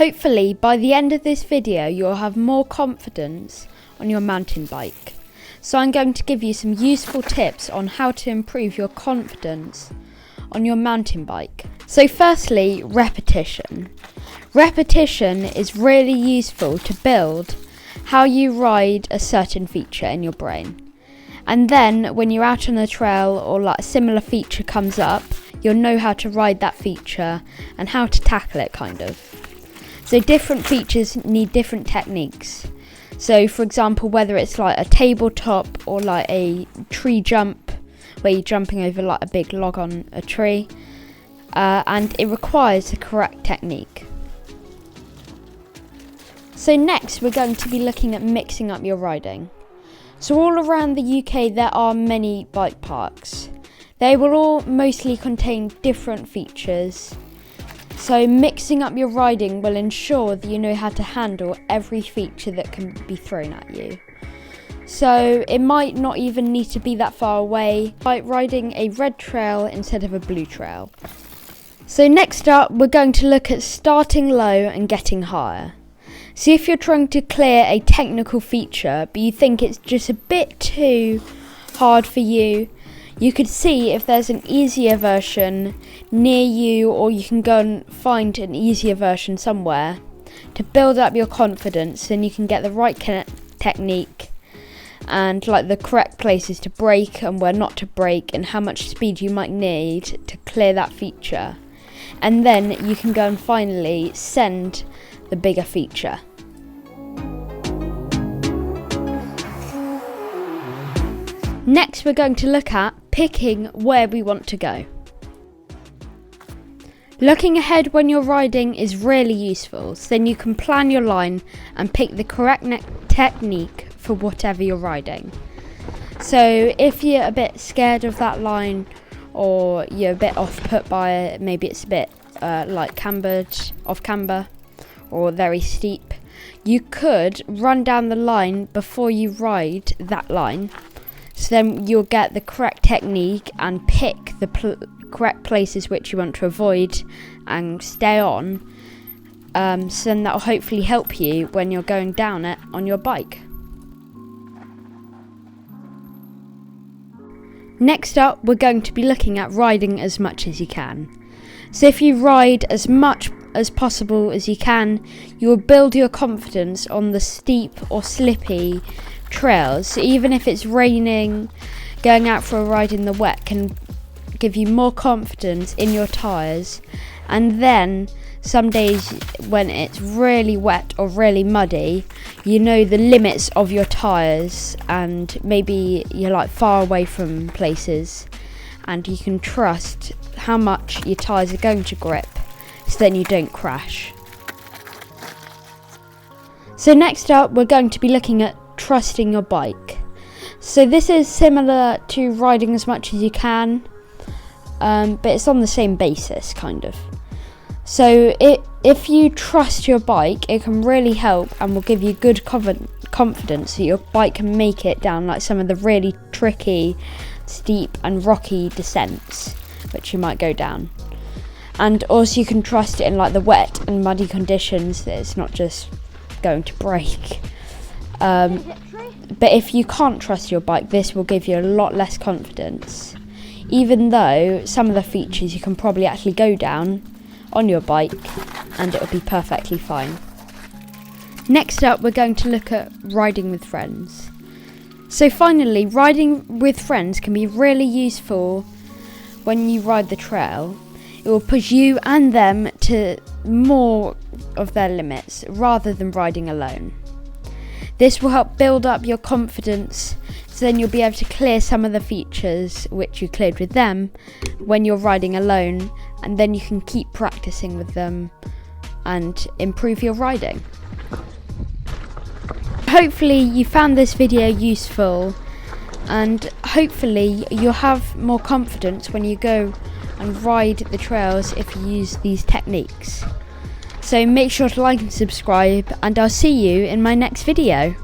Hopefully by the end of this video you'll have more confidence on your mountain bike. So I'm going to give you some useful tips on how to improve your confidence on your mountain bike. So firstly, repetition. Repetition is really useful to build how you ride a certain feature in your brain. And then when you're out on a trail or like a similar feature comes up, you'll know how to ride that feature and how to tackle it kind of. So different features need different techniques. So for example, whether it's like a tabletop or like a tree jump where you're jumping over like a big log on a tree, and it requires the correct technique. So next we're going to be looking at mixing up your riding. So all around the UK there are many bike parks. They will all mostly contain different features. So mixing up your riding will ensure that you know how to handle every feature that can be thrown at you. So it might not even need to be that far away, like riding a red trail instead of a blue trail. So next up, we're going to look at starting low and getting higher. So if you're trying to clear a technical feature, but you think it's just a bit too hard for you, you could see if there's an easier version near you, or you can go and find an easier version somewhere to build up your confidence, and you can get the right technique and like the correct places to brake and where not to brake and how much speed you might need to clear that feature. And then you can go and finally send the bigger feature. Next we're going to look at picking where we want to go. Looking ahead when you're riding is really useful, so then you can plan your line and pick the correct technique for whatever you're riding. So if you're a bit scared of that line, or you're a bit off put by it, maybe it's a bit like off camber or very steep, you could run down the line before you ride that line. So then you'll get the correct technique and pick the correct places which you want to avoid and stay on. So then that will hopefully help you when you're going down it on your bike. Next up, we're going to be looking at riding as much as you can. So if you ride as much as possible as you can, you will build your confidence on the steep or slippy trails. So even if it's raining, going out for a ride in the wet can give you more confidence in your tyres. And then some days when it's really wet or really muddy, you know the limits of your tyres, and maybe you're like far away from places and you can trust how much your tyres are going to grip, so then you don't crash. So next up we're going to be looking at trusting your bike. So this is similar to riding as much as you can, but it's on the same basis kind of. So if you trust your bike, it can really help and will give you good confidence that your bike can make it down like some of the really tricky, steep and rocky descents which you might go down. And also you can trust it in like the wet and muddy conditions, that it's not just going to break. But if you can't trust your bike, this will give you a lot less confidence, even though some of the features you can probably actually go down on your bike and it will be perfectly fine. Next up, we're going to look at riding with friends. So finally, riding with friends can be really useful when you ride the trail. It will push you and them to more of their limits rather than riding alone. This will help build up your confidence, so then you'll be able to clear some of the features which you cleared with them when you're riding alone, and then you can keep practicing with them and improve your riding. Hopefully you found this video useful, and hopefully you'll have more confidence when you go and ride the trails if you use these techniques. So make sure to like and subscribe, and I'll see you in my next video.